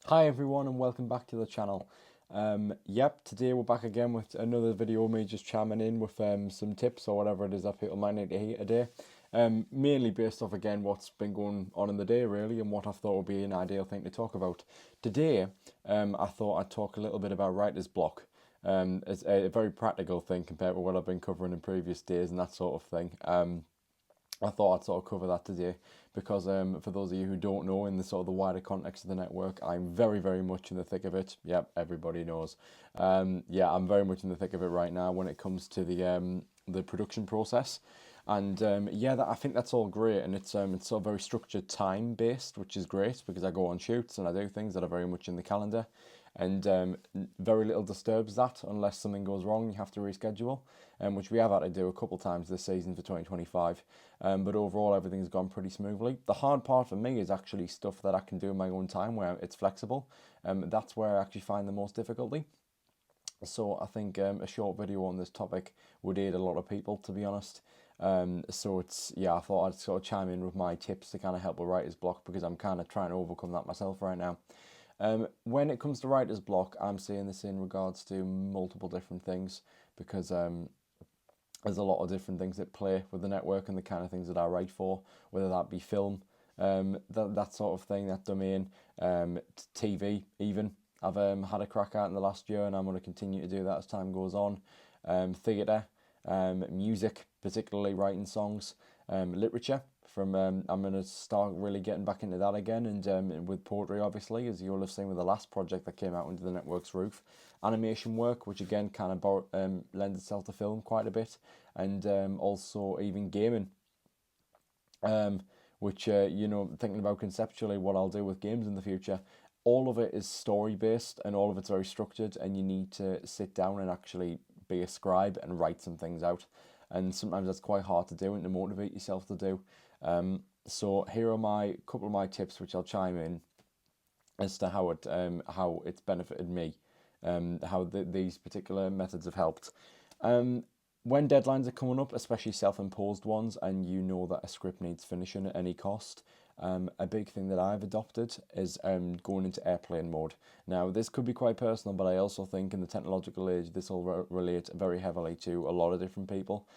Hi everyone and welcome back to the channel. Today we're back again with another video, me just chiming in with some tips or whatever it is that people might need to hear today. Mainly based off again what's been going on in the day really and what I thought would be an ideal thing to talk about. Today I thought I'd talk a little bit about writer's block. It's a very practical thing compared to what I've been covering in previous days and that sort of thing. I thought I'd sort of cover that today because for those of you who don't know, in the sort of the wider context of the network, I'm very, very much in the thick of it. Yep, everybody knows. I'm very much in the thick of it right now when it comes to the production process. And I think that's all great, and it's sort of very structured, time based, which is great because I go on shoots and I do things that are very much in the calendar, and very little disturbs that unless something goes wrong. You have to reschedule, which we have had to do a couple times this season for 2025. But overall, everything's gone pretty smoothly. The hard part for me is actually stuff that I can do in my own time where it's flexible. That's where I actually find the most difficulty. So I think a short video on this topic would aid a lot of people, to be honest. I thought I'd sort of chime in with my tips to kind of help with writer's block because I'm kind of trying to overcome that myself right now. When it comes to writer's block, I'm seeing this in regards to multiple different things because there's a lot of different things that play with the network and the kind of things that I write for, whether that be film, that sort of thing, that domain, TV even. I've had a crack at in the last year, and I'm going to continue to do that as time goes on. Theatre, music, particularly writing songs, literature. I'm going to start really getting back into that again, and with poetry, obviously, as you'll have seen with the last project that came out under the network's roof. Animation work, which again kind of lends itself to film quite a bit, and also even gaming. Which thinking about conceptually what I'll do with games in the future. All of it is story based and all of it's very structured, and you need to sit down and actually be a scribe and write some things out. And sometimes that's quite hard to do and to motivate yourself to do. So here are my couple of my tips, which I'll chime in as to how it's benefited me, how these particular methods have helped. When deadlines are coming up, especially self-imposed ones, and you know that a script needs finishing at any cost, a big thing that I've adopted is going into airplane mode. Now, this could be quite personal, but I also think in the technological age, this will relate very heavily to a lot of different people.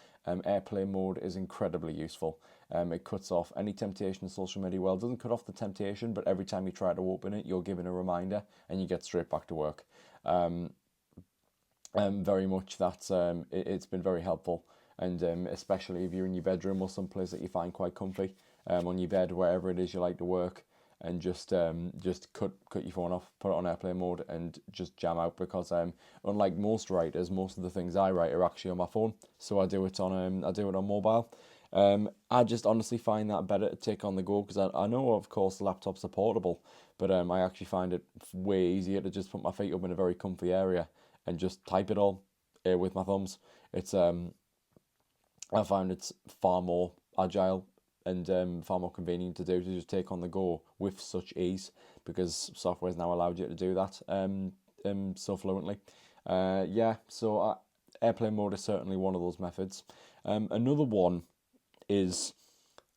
Airplane mode is incredibly useful. It cuts off any temptation of social media. Well, it doesn't cut off the temptation, but every time you try to open it, you're given a reminder and you get straight back to work. Very much that it's been very helpful, and especially if you're in your bedroom or someplace that you find quite comfy, on your bed, wherever it is you like to work, and just cut your phone off, put it on airplane mode, and just jam out. Because unlike most writers, most of the things I write are actually on my phone, so I do it on mobile. I just honestly find that better to take on the go because I know, of course, laptops are portable, but I actually find it way easier to just put my feet up in a very comfy area and just type it all with my thumbs. It's I found it's far more agile and far more convenient to do, to just take on the go with such ease, because software has now allowed you to do that so fluently. Airplane mode is certainly one of those methods. Another one is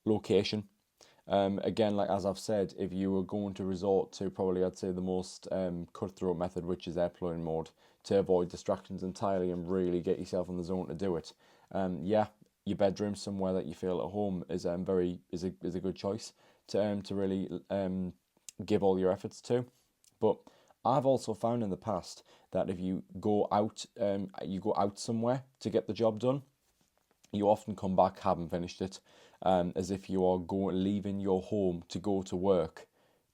location. Again, like as I've said, if you were going to resort to probably, I'd say, the most cutthroat method, which is airplane mode, to avoid distractions entirely and really get yourself in the zone to do it. Your bedroom, somewhere that you feel at home, is a good choice to really give all your efforts to. But I've also found in the past that if you go out somewhere to get the job done, you often come back haven't finished it, as if you are leaving your home to go to work,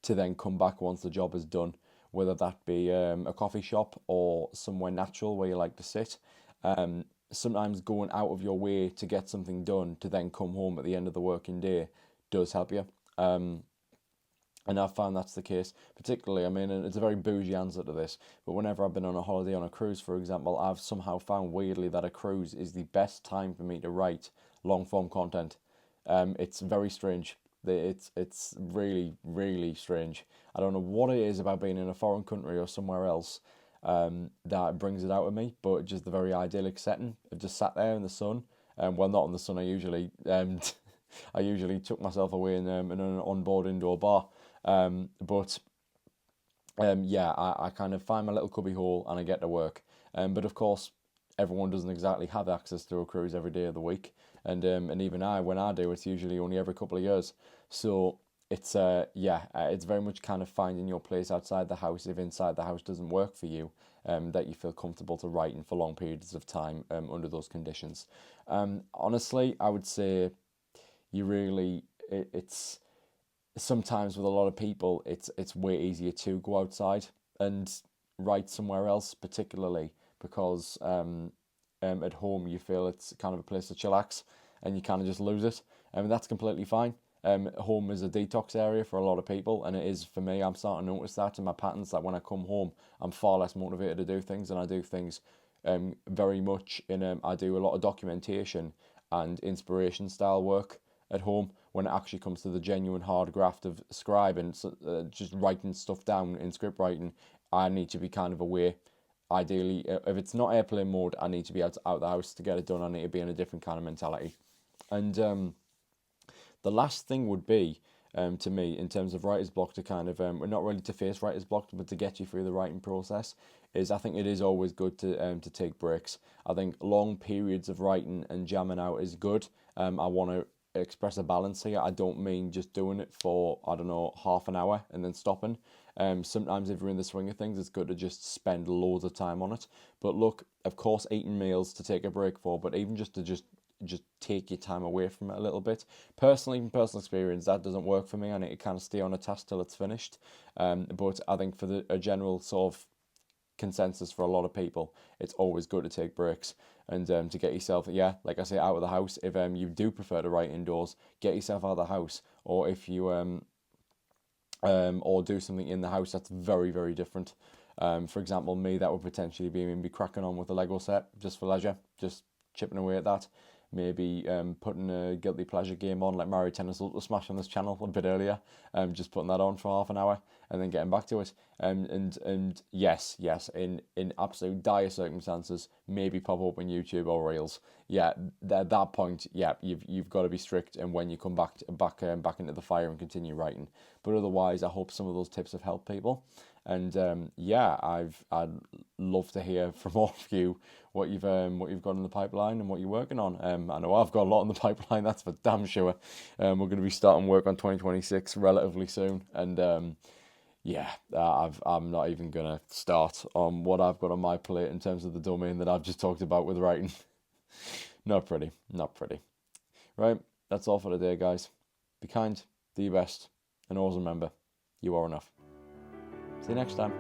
to then come back once the job is done, whether that be a coffee shop or somewhere natural where you like to sit. Sometimes going out of your way to get something done to then come home at the end of the working day does help you. And I've found that's the case, particularly, I mean, it's a very bougie answer to this, but whenever I've been on a holiday on a cruise, for example, I've somehow found weirdly that a cruise is the best time for me to write long form content. It's very strange. It's really, really strange. I don't know what it is about being in a foreign country or somewhere else that brings it out of me, but just the very idyllic setting of just sat there in the sun. Well, not in the sun. I usually took myself away in an onboard indoor bar. But yeah, I kind of find my little cubby hole and I get to work. But of course, everyone doesn't exactly have access to a cruise every day of the week, and even I, when I do, it's usually only every couple of years. So it's yeah, it's very much kind of finding your place outside the house if inside the house doesn't work for you. That you feel comfortable to writing for long periods of time under those conditions. Honestly, I would say you really it's sometimes with a lot of people, it's way easier to go outside and write somewhere else, particularly because at home you feel it's kind of a place to chillax, and you kind of just lose it. I mean, that's completely fine. Home is a detox area for a lot of people, and it is for me. I'm starting to notice that in my patterns that when I come home, I'm far less motivated to do things, and I do things very much in I do a lot of documentation and inspiration style work at home when it actually comes to the genuine hard graft of scribing, just writing stuff down in script writing. I need to be kind of aware. Ideally, if it's not airplane mode, I need to be out the house to get it done. I need to be in a different kind of mentality. And the last thing would be, to me, in terms of writer's block, to kind of, not really to face writer's block, but to get you through the writing process, is I think it is always good to take breaks. I think long periods of writing and jamming out is good. I want to express a balance here. I don't mean just doing it for, I don't know, half an hour and then stopping. Sometimes if you're in the swing of things, it's good to just spend loads of time on it. But look, of course, eating meals to take a break for, but even just to just take your time away from it a little bit. Personally, from personal experience, that doesn't work for me. I need to kind of stay on a task till it's finished. But I think for a general sort of consensus for a lot of people, it's always good to take breaks and to get yourself, yeah, like I say, out of the house. If you do prefer to write indoors, get yourself out of the house. Or if you or do something in the house that's very, very different. For example, me, that would potentially be maybe cracking on with a Lego set just for leisure, just chipping away at that. Maybe putting a guilty pleasure game on like Mario Tennis Ultra Smash on this channel a bit earlier, just putting that on for half an hour and then getting back to it. And yes, in absolute dire circumstances, maybe pop up on YouTube or Reels. Yeah, at that point, yeah, you've got to be strict, and when you come back into the fire and continue writing. But otherwise, I hope some of those tips have helped people. And yeah, I'd love to hear from all of you what you've got in the pipeline and what you're working on. I know I've got a lot in the pipeline, that's for damn sure. We're going to be starting work on 2026 relatively soon, and yeah, I'm not even gonna start on what I've got on my plate in terms of the domain that I've just talked about with writing. Not pretty, not pretty. Right, that's all for today, guys. Be kind, do your best, and always remember, you are enough. See you next time.